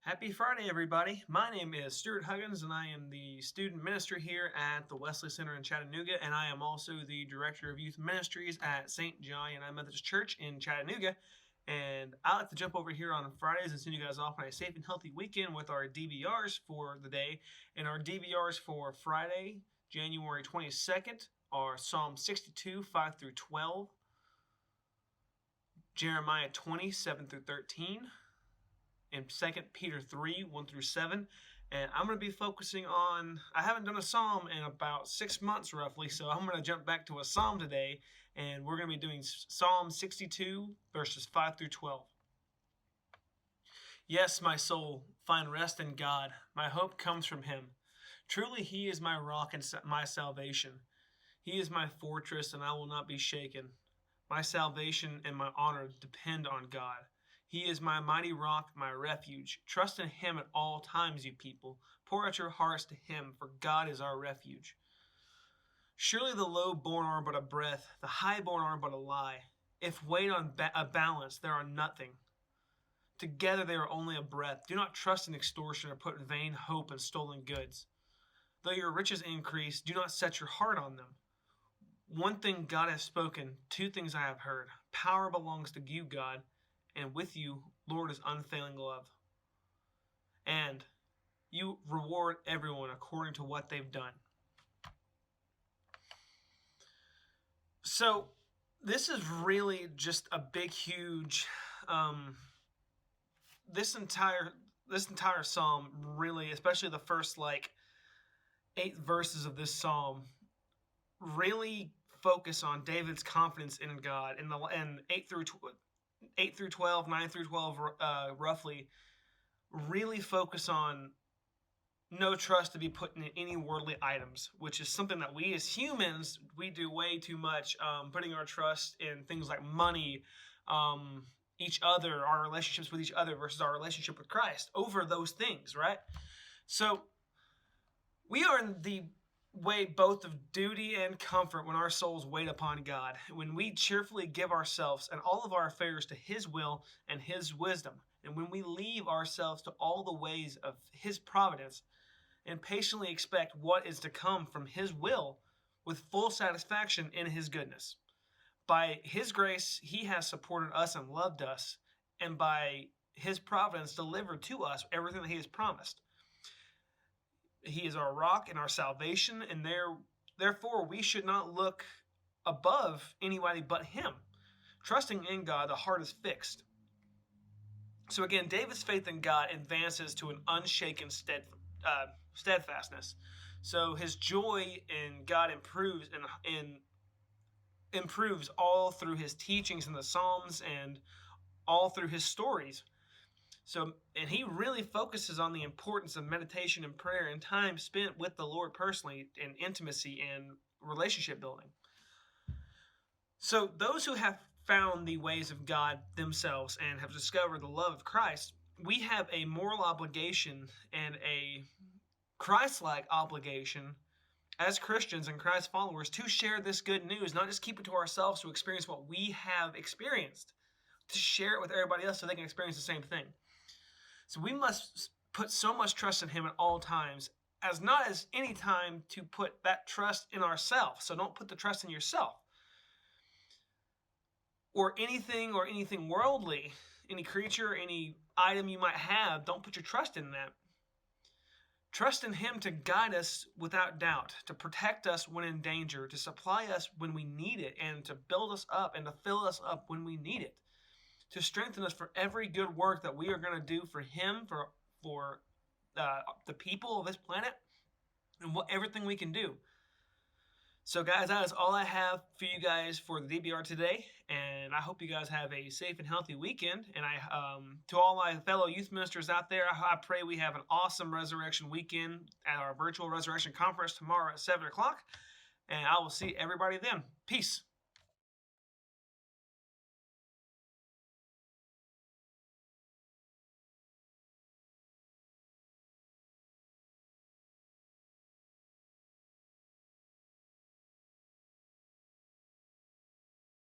Happy Friday, everybody. My name is Stuart Huggins, and I am the student minister here at the Wesley Center in Chattanooga, and I am also the director of youth ministries at St. John United Methodist Church in Chattanooga. And I like to jump over here on Fridays and send you guys off on a safe and healthy weekend with our DVRs for the day. And our DVRs for Friday, January 22nd, are Psalm 62, 5 through 12, Jeremiah 20, 7 through 13, and 2 Peter 3, 1 through 7. And I'm going to be focusing on, I haven't done a psalm in about 6 months roughly, so I'm going to jump back to a psalm today, and we're going to be doing Psalm 62, verses 5 through 12. Yes, my soul, find rest in God. My hope comes from Him. Truly He is my rock and my salvation. He is my fortress, and I will not be shaken. My salvation and my honor depend on God. He is my mighty rock, my refuge. Trust in Him at all times, you people. Pour out your hearts to Him, for God is our refuge. Surely the low-born are but a breath, the high-born are but a lie. If weighed on a balance, they are nothing. Together they are only a breath. Do not trust in extortion or put vain hope in stolen goods. Though your riches increase, do not set your heart on them. One thing God has spoken, two things I have heard. Power belongs to you, God, and with you, Lord, is unfailing love. And you reward everyone according to what they've done. So this is really just a big, huge, this entire psalm really, especially the first 8 verses of this psalm, really focus on David's confidence in God. And 8 through 12, 9 through 12, roughly, really focus on no trust to be put in any worldly items, which is something that we as humans, we do way too much, putting our trust in things like money, each other, our relationships with each other versus our relationship with Christ over those things, right? So we are in the way both of duty and comfort when our souls wait upon God, when we cheerfully give ourselves and all of our affairs to His will and His wisdom, and when we leave ourselves to all the ways of His providence and patiently expect what is to come from His will with full satisfaction in His goodness. By His grace, He has supported us and loved us, and by His providence delivered to us everything that He has promised. He is our rock and our salvation, and therefore we should not look above anybody but Him. Trusting in God, the heart is fixed. So again, David's faith in God advances to an unshaken steadfastness. So his joy in God improves and improves all through his teachings in the Psalms and all through his stories. So, and he really focuses on the importance of meditation and prayer and time spent with the Lord personally, and intimacy and relationship building. So those who have found the ways of God themselves and have discovered the love of Christ, we have a moral obligation and a Christ-like obligation as Christians and Christ followers to share this good news, not just keep it to ourselves to experience what we have experienced, to share it with everybody else so they can experience the same thing. So we must put so much trust in Him at all times, as not as any time to put that trust in ourselves. So don't put the trust in yourself or anything worldly, any creature, any item you might have. Don't put your trust in that. Trust in Him to guide us without doubt, to protect us when in danger, to supply us when we need it, and to build us up and to fill us up when we need it, to strengthen us for every good work that we are going to do for Him, for the people of this planet, and everything we can do. So guys, that is all I have for you guys for the DBR today, and I hope you guys have a safe and healthy weekend. And to all my fellow youth ministers out there, I pray we have an awesome resurrection weekend at our virtual resurrection conference tomorrow at 7 o'clock, and I will see everybody then. Peace.